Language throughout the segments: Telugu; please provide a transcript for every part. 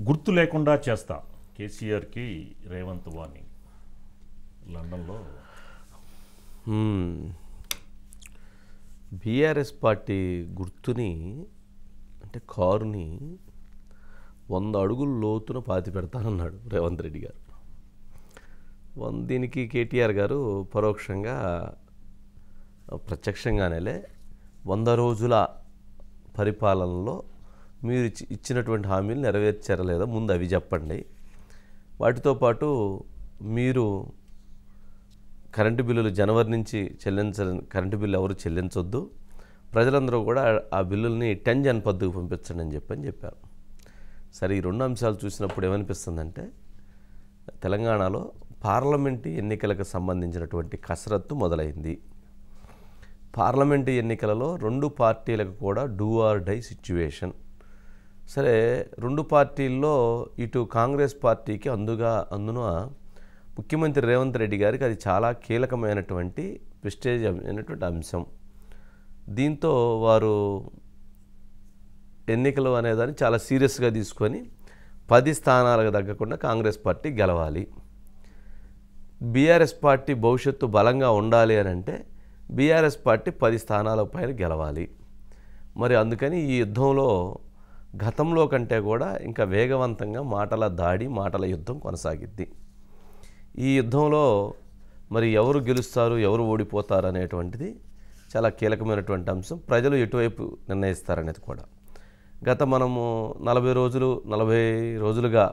గుర్తు లేకుండా చేస్తా కేసీఆర్కి రేవంత్ వార్నింగ్ లండన్లో. బీఆర్ఎస్ పార్టీ గుర్తుని అంటే కారుని 100 అడుగుల లోతున పాతి పెడతానన్నాడు రేవంత్ రెడ్డి గారు. దీనికి కేటీఆర్ గారు పరోక్షంగా ప్రత్యక్షంగానే 100 రోజుల పరిపాలనలో మీరు ఇచ్చినటువంటి హామీలు నెరవేర్చారా లేదా ముందు అవి చెప్పండి. వాటితో పాటు మీరు కరెంటు బిల్లులు జనవరి నుంచి కరెంటు బిల్లు ఎవరు చెల్లించొద్దు, ప్రజలందరూ కూడా ఆ బిల్లుల్ని 10 జన్ పద్ధతికి పంపించండి అని చెప్పారు. సరే, ఈ 2 అంశాలు చూసినప్పుడు ఏమనిపిస్తుందంటే తెలంగాణలో పార్లమెంటు ఎన్నికలకు సంబంధించినటువంటి కసరత్తు మొదలైంది. పార్లమెంటు ఎన్నికలలో 2 పార్టీలకు కూడా డూ ఆర్ డై సిచ్యువేషన్. సరే, 2 పార్టీల్లో ఇటు కాంగ్రెస్ పార్టీకి అందున ముఖ్యమంత్రి రేవంత్ రెడ్డి గారికి అది చాలా కీలకమైనటువంటి ప్రెస్టేజ్ అయినటువంటి అంశం. దీంతో వారు ఎన్నికలు అనేదాన్ని చాలా సీరియస్గా తీసుకొని 10 స్థానాలకు తగ్గకుండా కాంగ్రెస్ పార్టీ గెలవాలి. బీఆర్ఎస్ పార్టీ భవిష్యత్తు బలంగా ఉండాలి అని అంటే బీఆర్ఎస్ పార్టీ 10 స్థానాల పైన గెలవాలి. మరి అందుకని ఈ యుద్ధంలో గతంలో కంటే కూడా ఇంకా వేగవంతంగా మాటల దాడి, మాటల యుద్ధం కొనసాగిద్ది. ఈ యుద్ధంలో మరి ఎవరు గెలుస్తారు, ఎవరు ఓడిపోతారు అనేటువంటిది చాలా కీలకమైనటువంటి అంశం. ప్రజలు ఎటువైపు నిర్ణయిస్తారనేది కూడా. మనము 40 రోజులుగా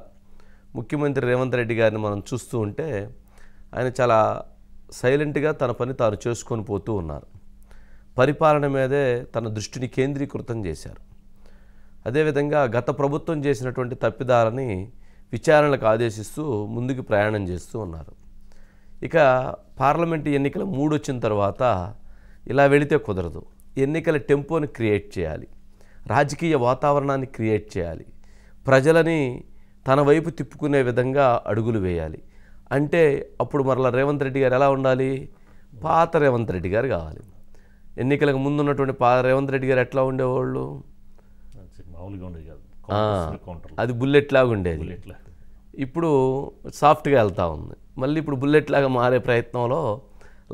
ముఖ్యమంత్రి రేవంత్ రెడ్డి గారిని మనం చూస్తూ ఉంటే ఆయన చాలా సైలెంట్గా తన పని తాను చేసుకొని పోతూ ఉన్నారు. పరిపాలన మీదే తన దృష్టిని కేంద్రీకృతం చేశారు. అదేవిధంగా గత ప్రభుత్వం చేసినటువంటి తప్పిదాలని విచారణలకు ఆదేశిస్తూ ముందుకు ప్రయాణం చేస్తూ ఉన్నారు. ఇక పార్లమెంటు ఎన్నికల 3 వచ్చిన తర్వాత ఇలా వెళితే కుదరదు. ఎన్నికల టెంపోని క్రియేట్ చేయాలి, రాజకీయ వాతావరణాన్ని క్రియేట్ చేయాలి, ప్రజలని తన వైపు తిప్పుకునే విధంగా అడుగులు వేయాలి. అంటే అప్పుడు మరలా రేవంత్ రెడ్డి గారు ఎలా ఉండాలి? పాత రేవంత్ రెడ్డి గారు కావాలి. ఎన్నికలకు ముందు ఉన్నటువంటి రేవంత్ రెడ్డి గారు ఎట్లా ఉండేవాళ్ళు? అది బుల్లెట్ లాగా ఉండేది. ఇప్పుడు సాఫ్ట్గా వెళ్తూ ఉంది. మళ్ళీ ఇప్పుడు బుల్లెట్ లాగా మారే ప్రయత్నంలో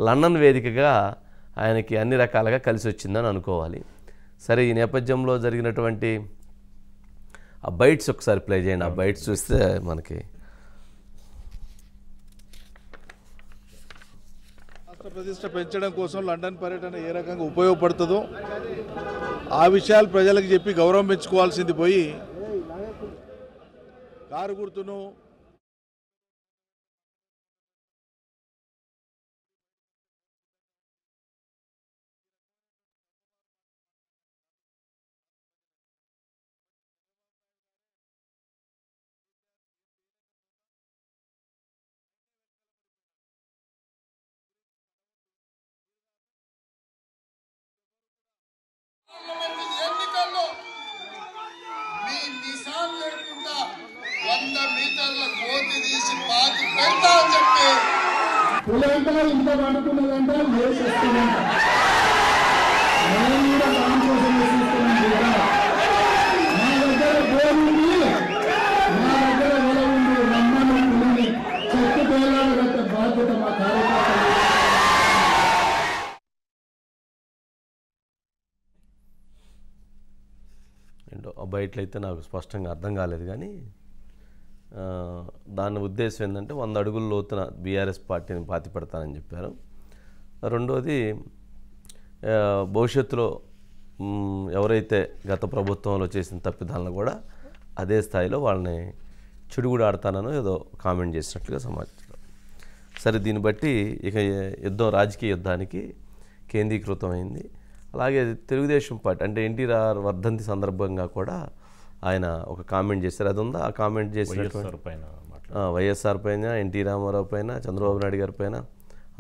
లండన్ వేదికగా ఆయనకి అన్ని రకాలుగా కలిసి వచ్చిందని అనుకోవాలి. సరే, ఈ నేపథ్యంలో జరిగినటువంటి ఆ బైట్స్ ఒకసారి ప్లే చేయండి. ఆ బైట్స్ చూస్తే మనకి రాష్ట్ర ప్రతిష్ట పెంచడం కోసం లండన్ పర్యటన ఏ రకంగా ఉపయోగపడుతుందో ఆ విషయాలు ప్రజలకు చెప్పి గౌరవం పెంచుకోవాల్సింది పోయి కారు గుర్తును ఎన్నికల్లో మీ నిశాన్ లేకుండా 100 మీటర్ల కోతి తీసి పాతి పెడతా అని చెప్పి పులంతా ఇంత పడుతున్నదంటే లేచేస్తుందంట. నేను కూడా దాని కోసం వేసిస్తున్నాను కదా. నా దగ్గర గోరుంది, నా దగ్గర వెల ఉంది, రమ్మని పులిని చెట్టు పేలాడగట్టే బాధ్యత మా కార్యకర్తలు. ఏంటో ఆ బయటలో అయితే నాకు స్పష్టంగా అర్థం కాలేదు. కానీ దాని ఉద్దేశం ఏంటంటే 100 అడుగుల లోతున బీఆర్ఎస్ పార్టీని పాతి పెడతానని చెప్పారు. రెండోది, భవిష్యత్తులో ఎవరైతే గత ప్రభుత్వంలో చేసిన తప్పిదాలను కూడా అదే స్థాయిలో వాళ్ళని చెడుగుడు ఆడతానో ఏదో కామెంట్ చేసినట్లుగా సమాచారం. సరే, దీన్ని బట్టి ఇక యుద్ధం రాజకీయ యుద్ధానికి కేంద్రీకృతమైంది. అలాగే తెలుగుదేశం పార్టీ అంటే ఎన్టీఆర్ వర్ధంతి సందర్భంగా కూడా ఆయన ఒక కామెంట్ చేశారు. అది ఉందా? ఆ కామెంట్ చేసినటువంటి వైఎస్ఆర్ పైన, ఎన్టీ రామారావు పైన, చంద్రబాబు నాయుడు గారి పైన,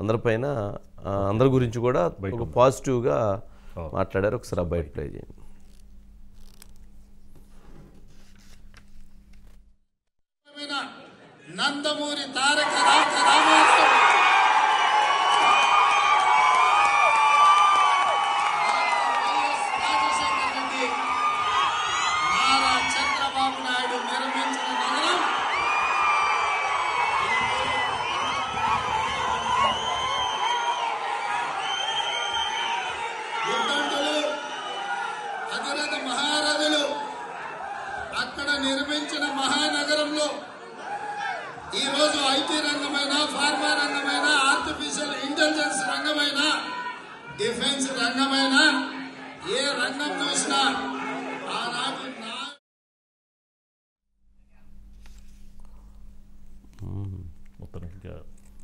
అందరిపైన, అందరి గురించి కూడా ఒక పాజిటివ్గా మాట్లాడారు. ఒకసారి ఆ బయట ప్లే చేయండి. నందమూరి తారక రామారావు రాజశేఖర రెడ్డి, నారా చంద్రబాబు నాయుడు నిర్మించిన ఉద్దండులు, అతిరథ మహారథులు అక్కడ నిర్మించిన మహానగరంలో ఈరోజు ఐటీ రంగమైన, ఫార్మా రంగమైన, ఆర్టిఫిషియల్ ఇంటెలిజెన్స్ రంగమైన, డిఫెన్స్ రంగమైన ఏ రంగం చూసినా